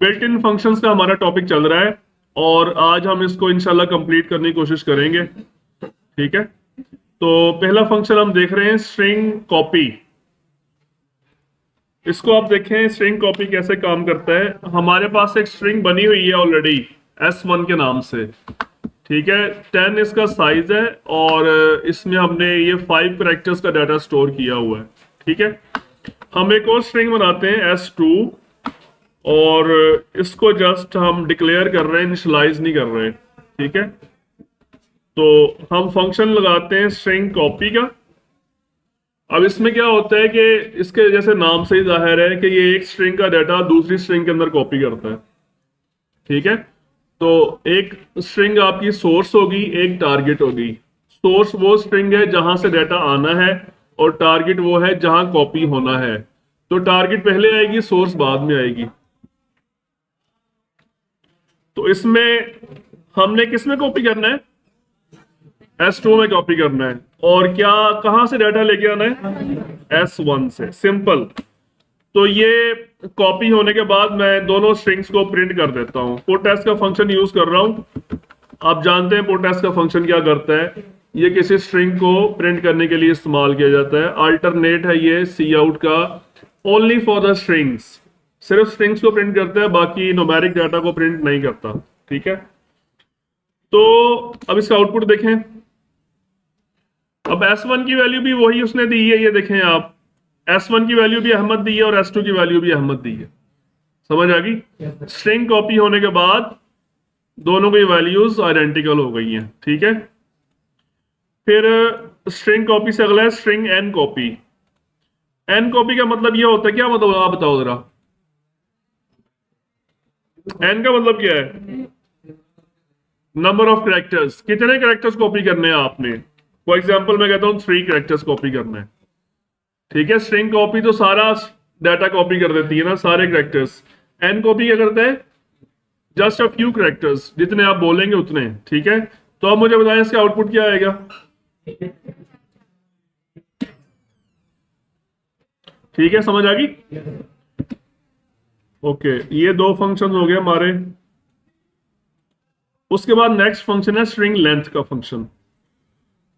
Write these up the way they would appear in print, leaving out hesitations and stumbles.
Built in functions का हमारा topic चल रहा है और आज हम इसको इंशाल्लाह कंप्लीट करने की कोशिश करेंगे। ठीक है, तो पहला फंक्शन हम देख रहे हैं स्ट्रिंग कॉपी। इसको आप देखें स्ट्रिंग कॉपी कैसे काम करता है। हमारे पास एक स्ट्रिंग बनी हुई है ऑलरेडी S1 के नाम से। ठीक है, 10 इसका साइज है और इसमें हमने ये 5 कैरेक्टर्स का डाटा स्टोर किया हुआ है। ठीक है, हम एक और स्ट्रिंग बनाते हैं S2 और इसको जस्ट हम डिक्लेयर कर रहे हैं, इनिशियलाइज नहीं कर रहे हैं। ठीक है, तो हम फंक्शन लगाते हैं स्ट्रिंग कॉपी का। अब इसमें क्या होता है कि इसके जैसे नाम से ही जाहिर है कि ये एक स्ट्रिंग का डाटा दूसरी स्ट्रिंग के अंदर कॉपी करता है। ठीक है, तो एक स्ट्रिंग आपकी सोर्स होगी, एक टारगेट होगी। सोर्स वो स्ट्रिंग है जहां से डाटा आना है और टारगेट वो है जहां कॉपी होना है। तो टारगेट पहले आएगी, सोर्स बाद में आएगी। तो इसमें हमने किस में कॉपी करना है? S2 में कॉपी करना है। और क्या कहां से डाटा लेके आना है? S1 से। सिंपल। तो ये कॉपी होने के बाद मैं दोनों स्ट्रिंग्स को प्रिंट कर देता हूं। पुटएस का फंक्शन यूज कर रहा हूं। आप जानते हैं पुटएस का फंक्शन क्या करता है। ये किसी स्ट्रिंग को प्रिंट करने के लिए इस्तेमाल किया जाता है। अल्टरनेट है ये सी आउट का, ओनली फॉर द स्ट्रिंग्स। सिर्फ स्ट्रिंग्स को प्रिंट करता है, बाकी न्यूमेरिक डाटा को प्रिंट नहीं करता। ठीक है, तो अब इसका आउटपुट देखें। अब S1 की वैल्यू भी वही उसने दी है, ये देखें आप। S1 की वैल्यू भी अहमद दी है और S2 की वैल्यू भी अहमद दी है। समझ आ गई? स्ट्रिंग कॉपी होने के बाद दोनों की वैल्यूज आइडेंटिकल हो गई हैं। ठीक है, फिर स्ट्रिंग कॉपी से अगला है string n copy. N copy का मतलब ये होता है, क्या मतलब आप बताओ जरा। एन का मतलब क्या है? Number of characters. कितने कैरेक्टर्स कॉपी करने हैं आपने? फॉर एग्जाम्पल मैं कहता हूं 3 कैरेक्टर्स कॉपी करना है। ठीक है, स्ट्रिंग कॉपी तो सारा डाटा कॉपी कर देती है ना, सारे कैरेक्टर्स। एन कॉपी क्या करता है? जस्ट अ फ्यू कैरेक्टर्स, जितने आप बोलेंगे उतने। ठीक है, तो अब मुझे बताएं इसका आउटपुट क्या आएगा। ठीक है, समझ आ गई? ओके, ये दो फंक्शन हो गए हमारे। उसके बाद नेक्स्ट फंक्शन है स्ट्रिंग लेंथ का फंक्शन।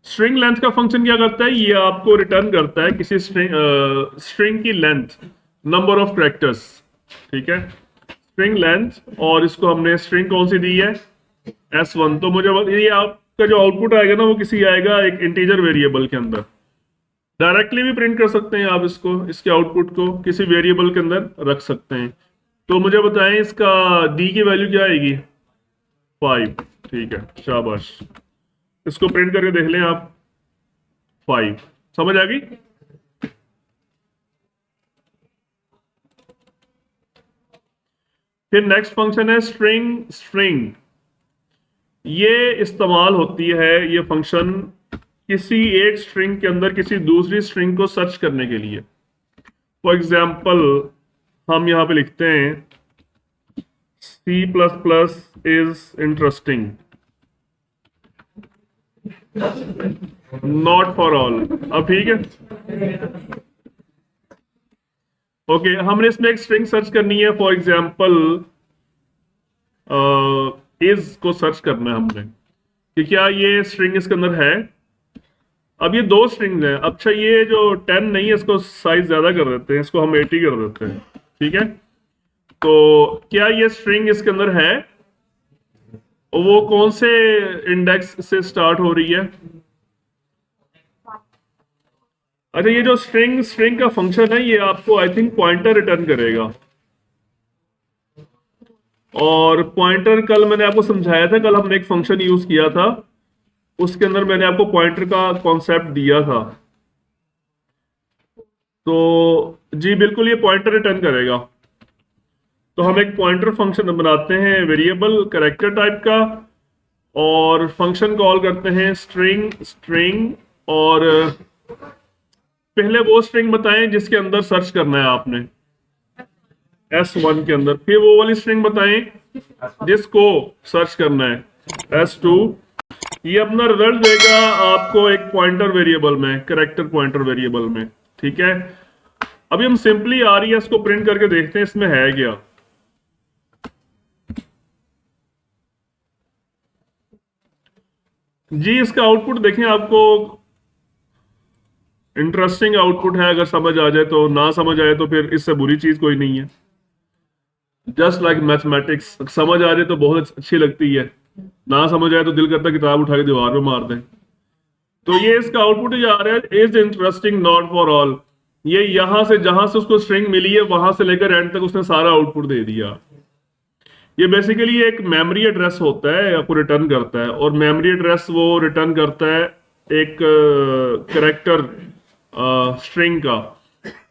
स्ट्रिंग लेंथ का फंक्शन क्या करता है? ये आपको रिटर्न करता है किसी स्ट्रिंग की लेंथ, नंबर ऑफ कैरेक्टर्स। ठीक है, स्ट्रिंग लेंथ, और इसको हमने स्ट्रिंग कौन सी दी है? S1। तो मुझे ये आपका जो आउटपुट आएगा ना, वो किसी आएगा एक इंटीजर वेरिएबल के अंदर। डायरेक्टली भी प्रिंट कर सकते हैं आप इसको, इसके आउटपुट को किसी वेरिएबल के अंदर रख सकते हैं। तो मुझे बताएं इसका डी की वैल्यू क्या आएगी? 5। ठीक है, शाबाश। इसको प्रिंट करके देख लें आप। 5। समझ आ गई? फिर नेक्स्ट फंक्शन है स्ट्रिंग स्ट्रिंग। ये इस्तेमाल होती है, ये फंक्शन, किसी एक स्ट्रिंग के अंदर किसी दूसरी स्ट्रिंग को सर्च करने के लिए। फॉर एग्जाम्पल हम यहां पे लिखते हैं C++ is interesting, not for all. अब ठीक है, ओके, हमने इसमें एक स्ट्रिंग सर्च करनी है। फॉर एग्जाम्पल इज को सर्च करना है हमने कि क्या ये स्ट्रिंग इसके अंदर है। अब ये दो स्ट्रिंग्स हैं। अच्छा, ये जो 10 नहीं है, इसको साइज ज्यादा कर देते हैं, इसको हम 80 कर देते हैं। ठीक है, तो क्या ये स्ट्रिंग इसके अंदर है? वो कौन से इंडेक्स से स्टार्ट हो रही है? अच्छा, ये जो स्ट्रिंग स्ट्रिंग का फंक्शन है, ये आपको आई थिंक पॉइंटर रिटर्न करेगा। और पॉइंटर कल मैंने आपको समझाया था, कल हमने एक फंक्शन यूज किया था, उसके अंदर मैंने आपको पॉइंटर का कॉन्सेप्ट दिया था। तो जी बिल्कुल, ये पॉइंटर रिटर्न करेगा। तो हम एक पॉइंटर फंक्शन बनाते हैं वेरिएबल कैरेक्टर टाइप का, और फंक्शन कॉल करते हैं स्ट्रिंग स्ट्रिंग। और पहले वो स्ट्रिंग बताएं जिसके अंदर सर्च करना है आपने, S1 के अंदर। फिर वो वाली स्ट्रिंग बताएं जिसको सर्च करना है, S2। ये अपना रिजल्ट देगा आपको एक पॉइंटर वेरिएबल में, कैरेक्टर पॉइंटर वेरिएबल में। ठीक है, अभी हम सिंपली RES को प्रिंट करके देखते हैं इसमें है क्या। जी इसका आउटपुट देखें, आपको इंटरेस्टिंग आउटपुट है, अगर समझ आ जाए तो, ना समझ आए तो फिर इससे बुरी चीज कोई नहीं है। जस्ट लाइक मैथमेटिक्स, समझ आ जाए तो बहुत अच्छी लगती है, ना समझ आए तो दिल करता है किताब उठा के दीवार पे मार दें। तो ये इसका आउटपुट ही आ रहा है, is interesting not for all. ये यहां से, जहां से उसको स्ट्रिंग मिली है वहां से लेकर एंड तक उसने सारा आउटपुट दे दिया। ये बेसिकली एक मेमोरी एड्रेस होता है, आपको रिटर्न करता है, और मेमोरी एड्रेस वो रिटर्न करता है एक करेक्टर स्ट्रिंग का।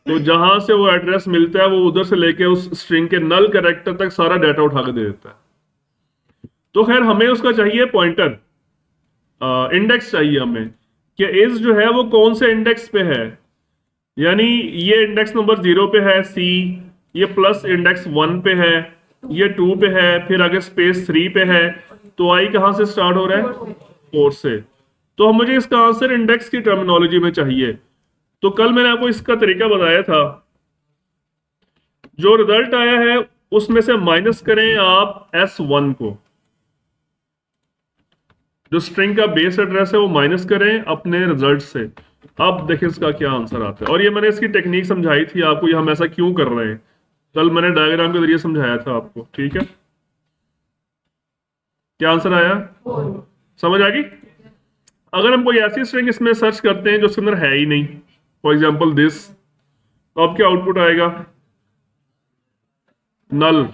तो जहां से वो एड्रेस मिलता है वो उधर से लेके उस स्ट्रिंग के नल करेक्टर तक सारा डाटा उठा के दे देता है। तो खैर हमें उसका चाहिए पॉइंटर, इंडेक्स चाहिए हमें, कि इज जो है वो कौन से इंडेक्स पे है। यानी ये इंडेक्स नंबर 0 पे है सी, ये प्लस इंडेक्स 1 पे है, ये 2 पे है, फिर आगे स्पेस 3 पे है। तो आई कहां से स्टार्ट हो रहा है? 4 से। तो हम, मुझे इसका आंसर इंडेक्स की टर्मिनोलॉजी में चाहिए। तो कल मैंने आपको इसका तरीका बताया था, जो रिजल्ट आया है उसमें से माइनस करें आप S1 को, जो स्ट्रिंग का बेस एड्रेस है वो माइनस करें अपने रिजल्ट से। अब देखें इसका क्या आंसर आता है। और ये मैंने इसकी टेक्निक समझाई थी आपको, ये हम ऐसा क्यों कर रहे हैं, कल मैंने डायग्राम के जरिए समझाया था आपको, ठीक है। क्या आंसर आया? समझ आ गई? अगर हम कोई ऐसी स्ट्रिंग इसमें सर्च करते हैं जो उसके अंदर है ही नहीं, फॉर एग्जाम्पल दिस, तो अब क्या आउटपुट आएगा? नल,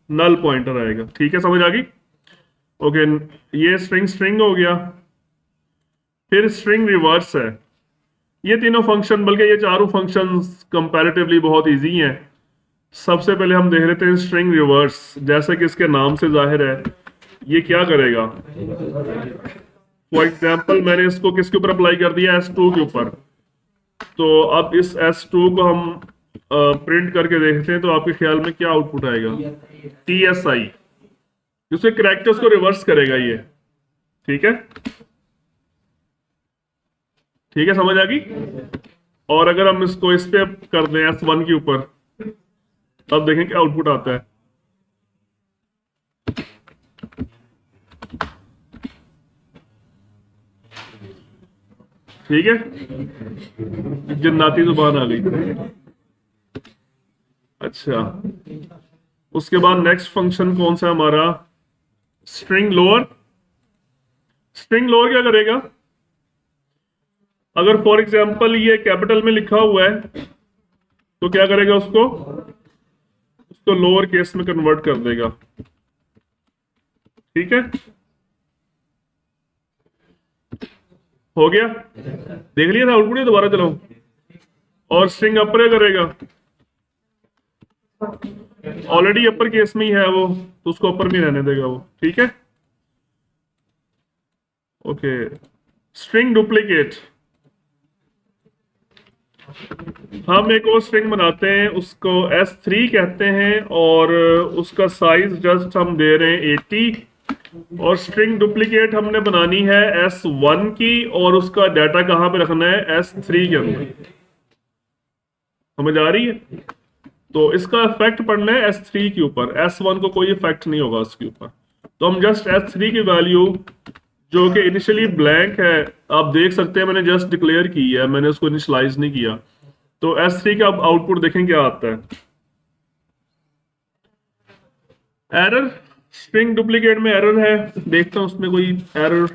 नल पॉइंटर आएगा, ठीक है, समझ आ गई? ओके, ये स्ट्रिंग स्ट्रिंग हो गया। फिर स्ट्रिंग रिवर्स है। ये तीनों फंक्शन, बल्कि ये चारों फंक्शंस कंपैरेटिवली बहुत इजी हैं। सबसे पहले हम देख लेते हैं स्ट्रिंग रिवर्स, जैसे कि इसके नाम से जाहिर है ये क्या करेगा। फॉर एग्जाम्पल मैंने इसको किसके ऊपर अप्लाई कर दिया? S2 के ऊपर। तो अब इस S2 को हम प्रिंट करके देखते हैं, तो आपके ख्याल में क्या आउटपुट आएगा? TSI, जिसके करेक्टर्स को रिवर्स करेगा ये, ठीक है। ठीक है, समझ आ गई? और अगर हम इसको इस पे कर दें S1 के ऊपर, तब देखें क्या आउटपुट आता है। ठीक है, जन्नाती जुबान आ गई। अच्छा, उसके बाद नेक्स्ट फंक्शन कौन सा हमारा? String lower. स्ट्रिंग लोअर क्या करेगा? अगर फॉर एग्जाम्पल ये कैपिटल में लिखा हुआ है तो क्या करेगा? उसको लोअर केस में कन्वर्ट कर देगा, ठीक है। हो गया, देख लिया था आउटपुट, दोबारा चलाओ। और स्ट्रिंग अपर करेगा, ऑलरेडी अपर केस में ही है वो, तो उसको अपर में रहने देगा वो, ठीक है। Okay, string duplicate. हम एक और स्ट्रिंग बनाते हैं, उसको S3 कहते हैं, और उसका साइज जस्ट हम दे रहे हैं 80। और स्ट्रिंग डुप्लीकेट हमने बनानी है S1 की, और उसका डाटा कहां पे रखना है? S3 के अंदर। समझ आ रही है? तो इसका इफेक्ट पड़ना है S3 के ऊपर, S1 को कोई इफेक्ट नहीं होगा उसके ऊपर। तो हम जस्ट S3 की वैल्यू, जो कि इनिशियली ब्लैंक है, आप देख सकते हैं मैंने जस्ट डिक्लेयर की है, मैंने उसको इनिशियलाइज नहीं किया। तो S3 का आउटपुट देखें क्या आता है। एरर, स्ट्रिंग डुप्लीकेट में एरर है, देखता हूं उसमें कोई एरर,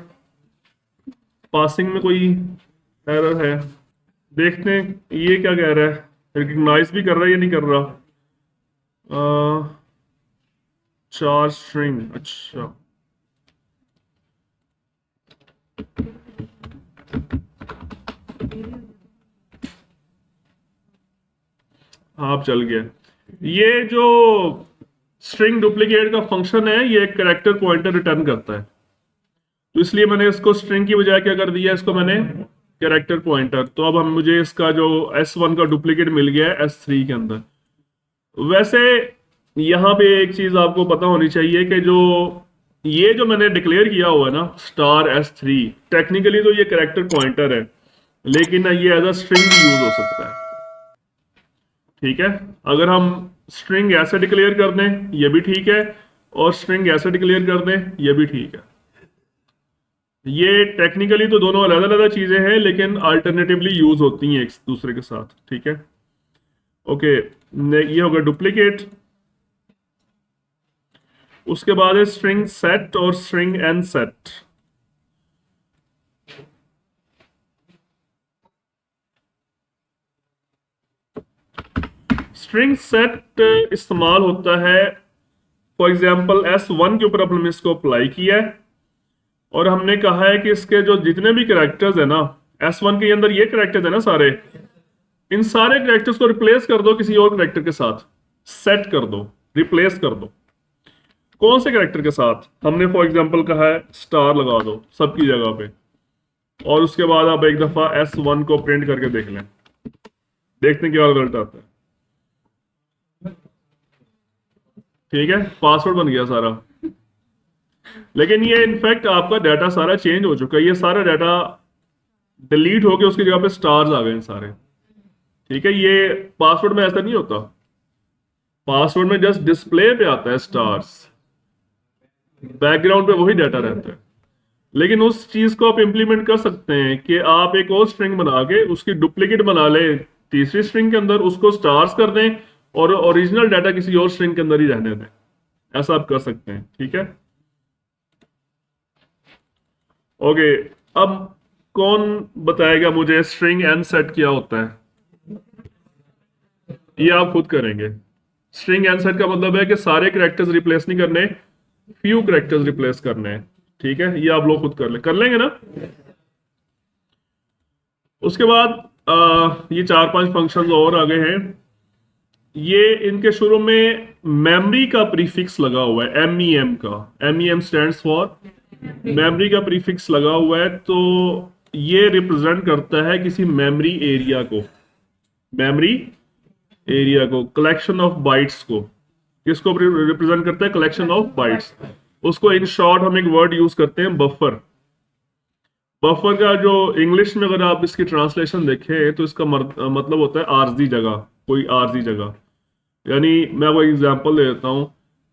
पासिंग में कोई एरर है, देखते हैं ये क्या कह रहा है। रिकग्नाइज भी कर रहा है या नहीं कर रहा? चार स्ट्रिंग, अच्छा, आप चल गया। ये जो स्ट्रिंग डुप्लीकेट का फंक्शन है, ये एक कैरेक्टर पॉइंटर रिटर्न करता है। तो इसलिए मैंने इसको स्ट्रिंग की बजाय क्या कर दिया, इसको मैंने कैरेक्टर पॉइंटर। तो अब हम, मुझे इसका जो S1 का डुप्लीकेट मिल गया है S3 के अंदर। वैसे यहां पे एक चीज आपको पता होनी चाहिए कि जो ये जो मैंने डिक्लेयर किया हुआ है ना, स्टार S3, टेक्निकली तो ये कैरेक्टर पॉइंटर है, लेकिन ये एज अ स्ट्रिंग भी यूज हो सकता है, ठीक है। अगर हम स्ट्रिंग ऐसे डिक्लेयर कर दें ये भी ठीक है, और स्ट्रिंग ऐसे डिक्लेयर कर दें ये भी ठीक है। ये टेक्निकली तो दोनों अलग अलग चीजें हैं, लेकिन अल्टरनेटिवली यूज होती हैं एक दूसरे के साथ, ठीक है। ओके, ये होगा डुप्लीकेट। उसके बाद है स्ट्रिंग सेट और string n set. String set इस्तेमाल होता है, फॉर एग्जाम्पल S1 के ऊपर हमने इसको अप्लाई किया है और हमने कहा है कि इसके जो जितने भी कैरेक्टर्स है ना, S1 के अंदर ये कैरेक्टर्स है ना सारे, इन सारे कैरेक्टर्स को रिप्लेस कर दो किसी और कैरेक्टर के साथ, सेट कर दो, रिप्लेस कर दो। कौन से कैरेक्टर के साथ? हमने फॉर एग्जाम्पल कहा है स्टार लगा दो सबकी जगह पे, और उसके बाद आप एक दफा S1 को प्रिंट करके देख लें, देखते हैं क्या रिजल्ट आता है। ठीक है, पासवर्ड बन गया सारा, लेकिन ये इनफैक्ट आपका डाटा सारा चेंज हो चुका है, ये सारा डाटा डिलीट होके उसकी जगह पे स्टार्स आ गए हैं सारे। ठीक है, ये पासवर्ड में ऐसा नहीं होता, पासवर्ड में जस्ट डिस्प्ले पे आता है स्टार्स, बैकग्राउंड पे वही डाटा रहता है। लेकिन उस चीज को आप इंप्लीमेंट कर सकते हैं कि आप एक और स्ट्रिंग बना के उसकी डुप्लीकेट बना ले तीसरी स्ट्रिंग के अंदर, उसको स्टार्स कर दें और ओरिजिनल डाटा किसी और स्ट्रिंग के अंदर ही रहने दें, ऐसा आप कर सकते हैं। ठीक है, ओके। अब कौन बताएगा मुझे स्ट्रिंग एन सेट क्या होता है? ये आप खुद करेंगे। स्ट्रिंग एन सेट का मतलब है कि सारे कैरेक्टर्स रिप्लेस नहीं करने, फ्यू कैरेक्टर्स रिप्लेस करने हैं। ठीक है, ये आप लोग खुद कर लेंगे ना। उसके बाद ये 4-5 फंक्शंस और आ गए हैं। ये इनके शुरू में मेमोरी का प्रीफिक्स लगा हुआ है, MEM का, MEM स्टैंड्स फॉर मेमोरी का प्रीफिक्स लगा हुआ है, तो ये रिप्रेजेंट करता है किसी मेमोरी एरिया को, मेमोरी एरिया को, कलेक्शन ऑफ बाइट्स को। किसको रिप्रेजेंट करता है? Collection of bytes. उसको इन शॉर्ट हम एक वर्ड यूज करते हैं, बफर। बफर का जो इंग्लिश में अगर आप इसकी ट्रांसलेशन देखें तो इसका मतलब होता है आरजी जगह, कोई आरजी जगह। यानी मैं वो एग्जांपल दे देता हूँ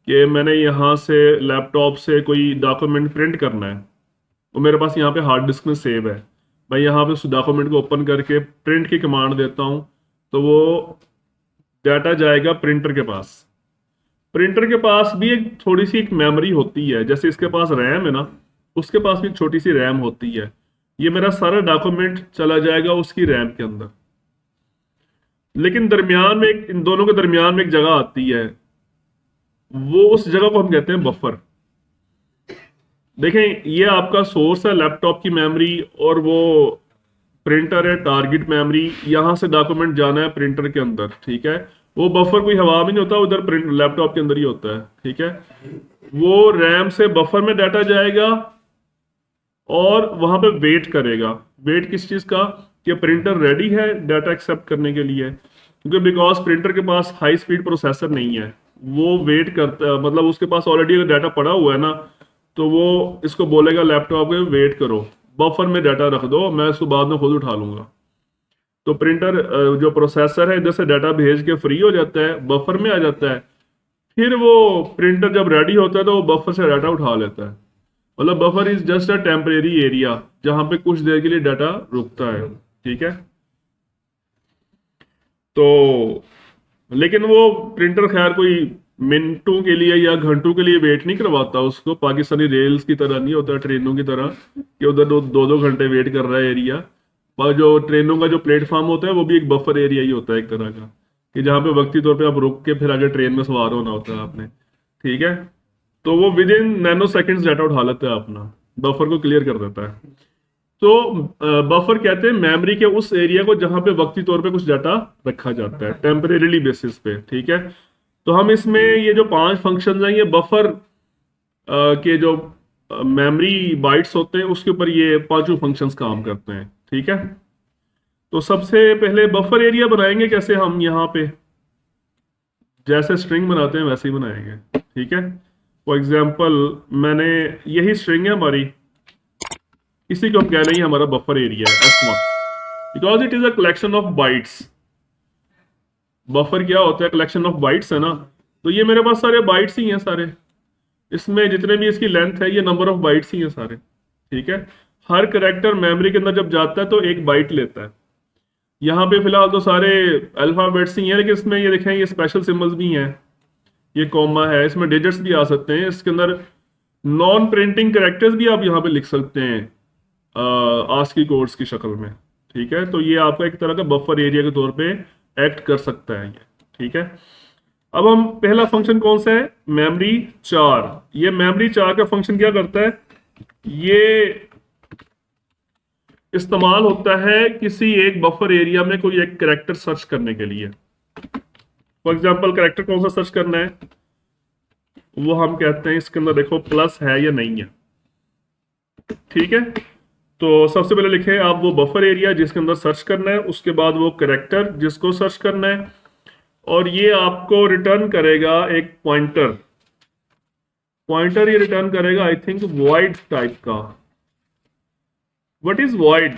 कि मैंने यहाँ से लैपटॉप से कोई डॉक्यूमेंट प्रिंट करना है, वो मेरे पास यहाँ पे हार्ड डिस्क में सेव है, मैं यहाँ पे उस डॉक्यूमेंट को ओपन करके प्रिंट की कमांड देता हूँ, तो वो डाटा जाएगा प्रिंटर के पास। प्रिंटर के पास भी एक थोड़ी सी एक मेमोरी होती है, जैसे इसके पास रैम है ना, उसके पास भी एक छोटी सी रैम होती है। ये मेरा सारा डॉक्यूमेंट चला जाएगा उसकी रैम के अंदर, लेकिन दरमियान में इन दोनों के दरमियान में एक जगह आती है, वो उस जगह को हम कहते हैं बफर। देखें, ये आपका सोर्स है लैपटॉप की मेमोरी, और वो प्रिंटर है टारगेट मेमोरी, यहां से डॉक्यूमेंट जाना है प्रिंटर के अंदर। ठीक है, वो बफर कोई हवा में नहीं होता, उधर प्रिंट लैपटॉप के अंदर ही होता है। ठीक है, वो रैम से बफर में डाटा जाएगा और वहां पे वेट करेगा। वेट किस चीज का? कि प्रिंटर रेडी है डाटा एक्सेप्ट करने के लिए, क्योंकि बिकॉज प्रिंटर के पास हाई स्पीड प्रोसेसर नहीं है, वो वेट करता, मतलब उसके पास ऑलरेडी अगर डाटा पड़ा हुआ है ना, तो वो इसको बोलेगा लैपटॉप में वेट करो, बफर में डाटा रख दो, मैं इसको बाद में खुद उठा लूंगा। तो प्रिंटर जो प्रोसेसर है इधर से डाटा भेज के फ्री हो जाता है, बफर में आ जाता है, फिर वो प्रिंटर जब रेडी होता है तो वो बफर से डाटा उठा लेता है। मतलब buffer is just a temporary area जहां पे कुछ देर के लिए डाटा रुकता है। ठीक है, तो लेकिन वो प्रिंटर खैर कोई मिनटों के लिए या घंटों के लिए वेट नहीं करवाता उसको, पाकिस्तानी रेल्स की तरह नहीं होता, ट्रेनों की तरह कि उधर दो दो घंटे वेट कर रहा है एरिया। पर जो ट्रेनों का जो प्लेटफॉर्म होता है वो भी एक बफर एरिया ही होता है एक तरह का, कि जहाँ पे वक्ती तौर पे आप रुक के फिर आगे ट्रेन में सवार होना होता है आपने। ठीक है, तो वो with in nano seconds data उठा लेता है अपना, बफर को क्लियर कर देता है। तो बफर कहते हैं मेमोरी के उस एरिया को जहां पे वक्ती तौर पे कुछ डाटा रखा जाता है टेम्परेरीली बेसिस पे। ठीक है, तो हम इसमें ये जो 5 फंक्शंस हैं, ये बफर के जो मेमोरी बाइट्स होते हैं उसके ऊपर ये पांचों फंक्शंस काम करते हैं। ठीक है, तो सबसे पहले बफर एरिया बनाएंगे कैसे? हम यहाँ पे जैसे स्ट्रिंग बनाते हैं वैसे ही बनाएंगे। ठीक है, फॉर एग्जाम्पल मैंने यही स्ट्रिंग है हमारी, इसी को हम कह लेंगे हमारा बफर एरिया है S1, because it is a collection of bytes. Buffer क्या होता है? कलेक्शन ऑफ बाइट्स है ना, तो ये मेरे पास सारे बाइट्स ही हैं सारे, इसमें जितने भी इसकी लेंथ है ये नंबर ऑफ बाइट्स ही हैं सारे। ठीक है। हर करेक्टर मेमोरी के अंदर जब जाता है तो 1 बाइट लेता है। यहाँ पे फिलहाल तो सारे अल्फाबेट्स ही हैं, लेकिन इसमें ये देखें ये स्पेशल सिंबल्स भी हैं, ये कॉमा है, इसमें डिजिट्स भी आ सकते हैं, इसके अंदर नॉन प्रिंटिंग करेक्टर्स भी आप यहाँ पे लिख सकते हैं आस्की कोड्स की शक्ल में। ठीक है, तो ये आपका एक तरह का बफर एरिया के तौर पे एक्ट कर सकता है ये। ठीक है, अब हम पहला फंक्शन कौन सा है, मेमोरी 4। ये मेमोरी 4 का फंक्शन क्या करता है, ये इस्तेमाल होता है किसी एक बफर एरिया में कोई एक कैरेक्टर सर्च करने के लिए। फॉर एग्जांपल कैरेक्टर कौन सा सर्च करना है, वो हम कहते हैं इसके अंदर देखो प्लस है या नहीं है। ठीक है, तो सबसे पहले लिखें आप वो बफर एरिया जिसके अंदर सर्च करना है, उसके बाद वो कैरेक्टर जिसको सर्च करना है, और ये आपको रिटर्न करेगा एक पॉइंटर। पॉइंटर ये रिटर्न करेगा आई थिंक वॉइड टाइप का। व्हाट इज वॉइड,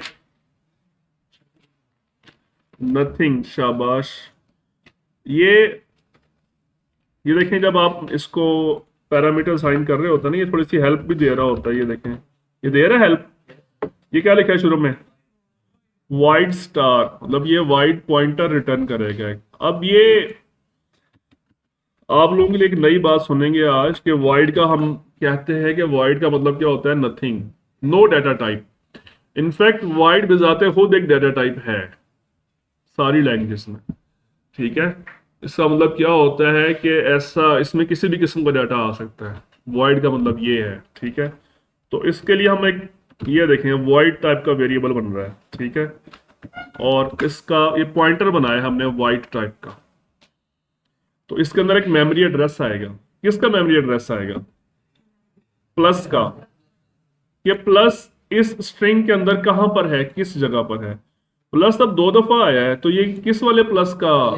नथिंग, शाबाश। ये देखें जब आप इसको पैरामीटर साइन कर रहे होते हैं ना, ये थोड़ी सी हेल्प भी दे रहा होता है, ये देखें ये दे रहा है हेल्प। ये क्या लिखा है शुरू में, वाइड स्टार, मतलब ये वाइड पॉइंटर रिटर्न करेगा। अब ये आप लोगों के लिए एक नई बात सुनेंगे आज कि वाइड का हम कहते हैं कि वाइड का मतलब क्या होता है, nothing, no data type. In fact वाइड बिजाते खुद एक डाटा टाइप है सारी लैंग्वेज में। ठीक है, इसका मतलब क्या होता है कि ऐसा इसमें किसी भी किस्म का डाटा आ सकता है, वॉइड का मतलब ये है। ठीक है, तो इसके लिए हम एक ये देखें वॉइड टाइप का वेरिएबल बन रहा है। ठीक है, और इसका ये पॉइंटर बनाया हमने वॉइड टाइप का, तो इसके अंदर एक मेमोरी एड्रेस आएगा। किसका मेमोरी एड्रेस आएगा, प्लस का। ये प्लस इस स्ट्रिंग के अंदर कहां पर है, किस जगह पर है, प्लस अब 2 दफा आया है, तो ये किस वाले प्लस का,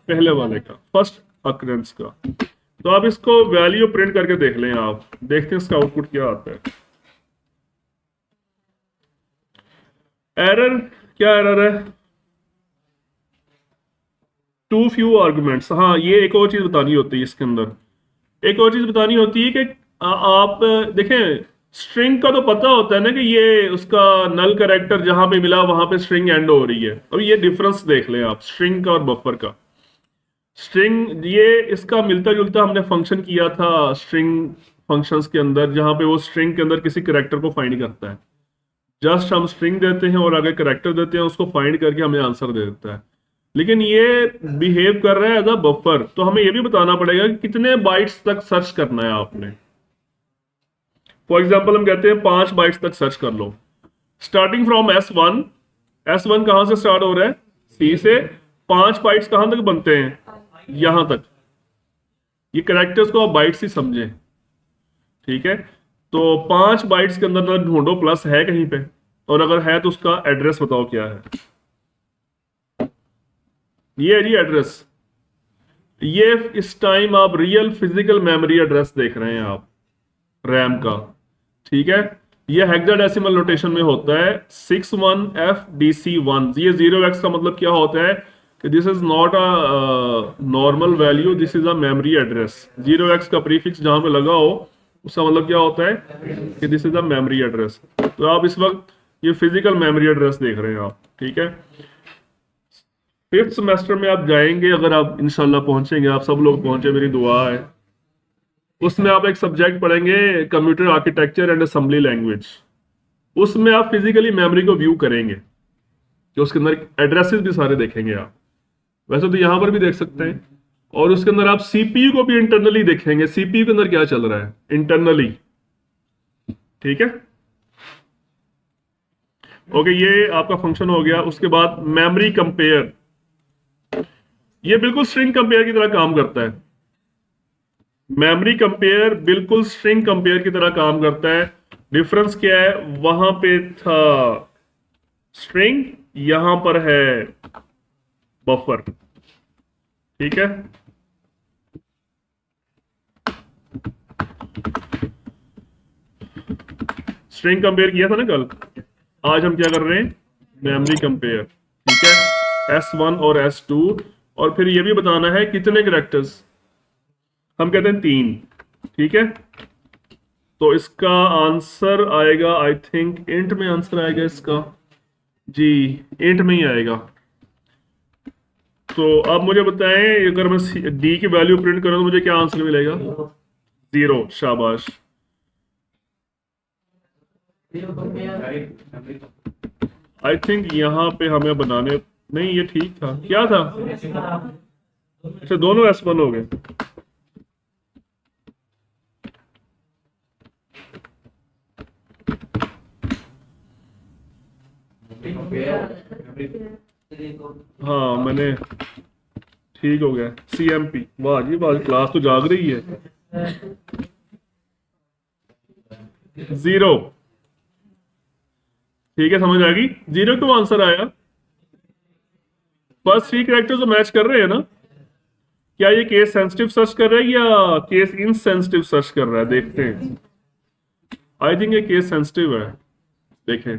पहले वाले का, फर्स्ट अकरेंस का। तो आप इसको वैल्यू प्रिंट करके देख लें, आप देखते हैं इसका आउटपुट क्या आता है। एरर, क्या एरर है, टू फ्यू आर्गुमेंट्स। हाँ, ये एक और चीज बतानी होती है इसके अंदर, एक और चीज बतानी होती है कि आप देखें स्ट्रिंग का तो पता होता है ना कि ये उसका नल कैरेक्टर जहां पे मिला वहां पे स्ट्रिंग एंड हो रही है। अब ये डिफरेंस देख लें आप स्ट्रिंग का और बफर का। स्ट्रिंग ये इसका मिलता जुलता हमने फंक्शन किया था स्ट्रिंग फंक्शंस के अंदर, जहां पे वो स्ट्रिंग के अंदर किसी कैरेक्टर को फाइंड करता है। जस्ट हम स्ट्रिंग देते हैं और आगे कैरेक्टर देते हैं, उसको फाइंड करके हमें आंसर दे देता है। लेकिन ये बिहेव कर रहा है एज अ बफर, तो हमें ये भी बताना पड़ेगा कि कितने बाइट्स तक सर्च करना है आपने। फॉर एग्जाम्पल हम कहते हैं 5 बाइट्स तक सर्च कर लो, स्टार्टिंग फ्रॉम S1। S1 कहां से स्टार्ट हो रहा है, C से। 5 बाइट्स कहां तक बनते हैं, यहां तक। ये कैरेक्टर्स को आप बाइट्स ही समझें। ठीक है, तो 5 बाइट्स के अंदर ढूंढो प्लस है कहीं पे, और अगर है तो उसका एड्रेस बताओ क्या है। ये है जी एड्रेस। ये इस टाइम आप रियल फिजिकल मेमोरी एड्रेस देख रहे हैं आप, रैम का। ठीक है, ये हेक्साडेसिमल नोटेशन में होता है 61FDC1। ये 0x का मतलब क्या होता है कि this is not a normal value, this is a memory address. 0x का प्रीफिक्स जहां पे लगा हो उसका मतलब क्या होता है कि this is a memory address. तो आप इस वक्त ये फिजिकल मेमोरी एड्रेस देख रहे हैं आप। ठीक है, 5th सेमेस्टर में आप जाएंगे, अगर आप इंशाल्लाह पहुंचेंगे, आप सब लोग पहुंचे मेरी दुआ है, उसमें आप एक सब्जेक्ट पढ़ेंगे computer architecture and assembly language. उसमें आप फिजिकली मेमोरी को व्यू करेंगे, कि उसके अंदर एड्रेसेस भी सारे देखेंगे आप। वैसे तो यहां पर भी देख सकते हैं, और उसके अंदर आप सीपीयू को भी इंटरनली देखेंगे, सीपीयू के अंदर क्या चल रहा है इंटरनली। ठीक है, ओके, ये आपका फंक्शन हो गया। उसके बाद मेमोरी कंपेयर, ये बिल्कुल स्ट्रिंग कंपेयर की तरह काम करता है। मेमोरी कंपेयर बिल्कुल स्ट्रिंग कंपेयर की तरह काम करता है। डिफरेंस क्या है, वहां पे था स्ट्रिंग, यहां पर है बफर। ठीक है, स्ट्रिंग कंपेयर किया था ना कल, आज हम क्या कर रहे हैं, मेमोरी कंपेयर। ठीक है, S1 और S2, और फिर ये भी बताना है कितने कैरेक्टर्स, हम कहते हैं 3। ठीक है, तो इसका आंसर आएगा, आई थिंक इंट में आंसर आएगा इसका। जी, इंट में ही आएगा। तो अब मुझे बताएं, अगर मैं डी की वैल्यू प्रिंट करूं तो मुझे क्या आंसर मिलेगा? 0। शाबाश। आई थिंक यहाँ पे हमें बनाने, नहीं ये ठीक था, क्या था? अच्छा, दोनों S1 हो गए। हाँ मैंने, ठीक हो गया। CMP, वाह जी वाह, क्लास तो जाग रही है। 0। ठीक है, समझ आ गई। 0 क्यों आंसर आया? फर्स्ट 3 कैरेक्टर्स तो मैच कर रहे हैं ना? क्या ये केस सेंसिटिव सर्च कर रहा है या केस इनसेंसिटिव सर्च कर रहा है? देखते हैं। आई थिंक ये केस सेंसिटिव है। देखें,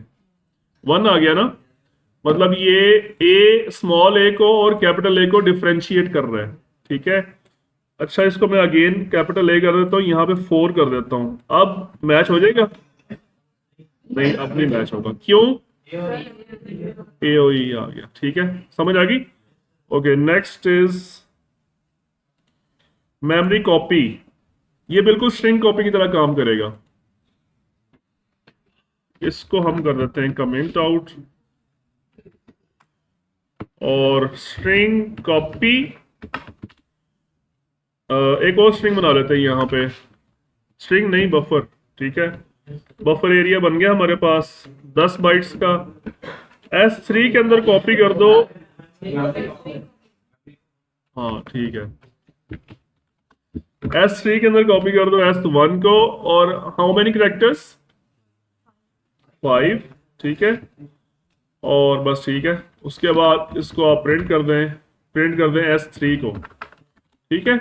1 आ गया ना, मतलब ये ए, स्मॉल ए को और कैपिटल ए को डिफरेंशिएट कर रहा है। ठीक है। अच्छा, इसको मैं अगेन कैपिटल ए कर देता हूँ, यहाँ पे 4 कर देता हूँ। अब मैच हो जाएगा? नहीं, अब नहीं मैच होगा। क्यों? ए ओ ई आ गया। ठीक है, समझ आ गई। Okay, next is memory copy. ये बिल्कुल स्ट्रिंग कॉपी की तरह काम करेगा। इसको हम कर देते हैं कमेंट आउट, और स्ट्रिंग कॉपी, एक और स्ट्रिंग बना लेते हैं यहाँ पे। स्ट्रिंग नहीं, बफर। ठीक है, बफर एरिया बन गया हमारे पास 10 बाइट्स का। S3 के अंदर कॉपी कर दो। हाँ ठीक है, S3 के अंदर कॉपी कर दो S1 को, और हाउ मेनी कैरेक्टर्स? 5। ठीक है, और बस ठीक है। उसके बाद इसको आप प्रिंट कर दें S3 को। ठीक है,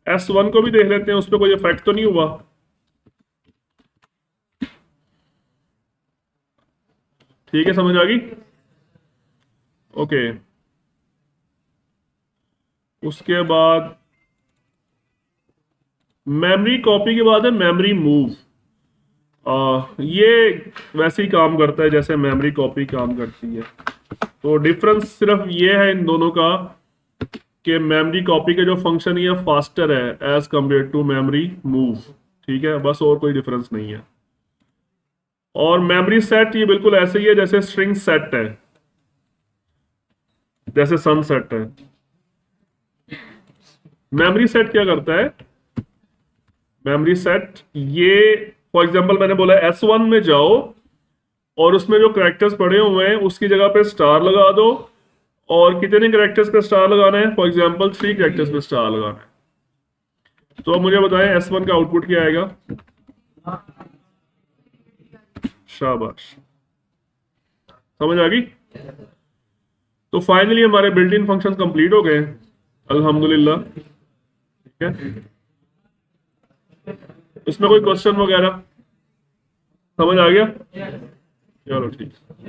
S1 को भी देख लेते हैं, उस पर कोई इफेक्ट तो नहीं हुआ। ठीक है, समझ आ गई। ओके, उसके बाद मेमोरी कॉपी के बाद है मेमोरी मूव। ये वैसे ही काम करता है जैसे मेमोरी कॉपी काम करती है। तो डिफरेंस सिर्फ ये है इन दोनों का कि मेमोरी कॉपी के जो फंक्शन ये फास्टर है as compare to memory move. ठीक है, बस और कोई डिफरेंस नहीं है। और मेमोरी सेट ये बिल्कुल ऐसे ही है जैसे स्ट्रिंग सेट है, जैसे सन सेट है। मेमोरी सेट क्या करता है? मेमोरी सेट ये, फॉर एग्जांपल मैंने बोला S1 में जाओ और उसमें जो कैरेक्टर्स पड़े हुए हैं उसकी जगह पे स्टार लगा दो, और कितने कैरेक्टर्स पे स्टार लगाना है? फॉर एग्जांपल 3 कैरेक्टर्स पे स्टार लगाना है। तो अब मुझे बताएं S1 का आउटपुट क्या आएगा? शाबाश, समझ आ गई। तो फाइनली हमारे बिल्ट इन फंक्शन कंप्लीट हो गए, अल्हम्दुलिल्लाह। ठीक है, इसमें कोई क्वेश्चन वगैरह समझ आ गया? चलो ठीक है।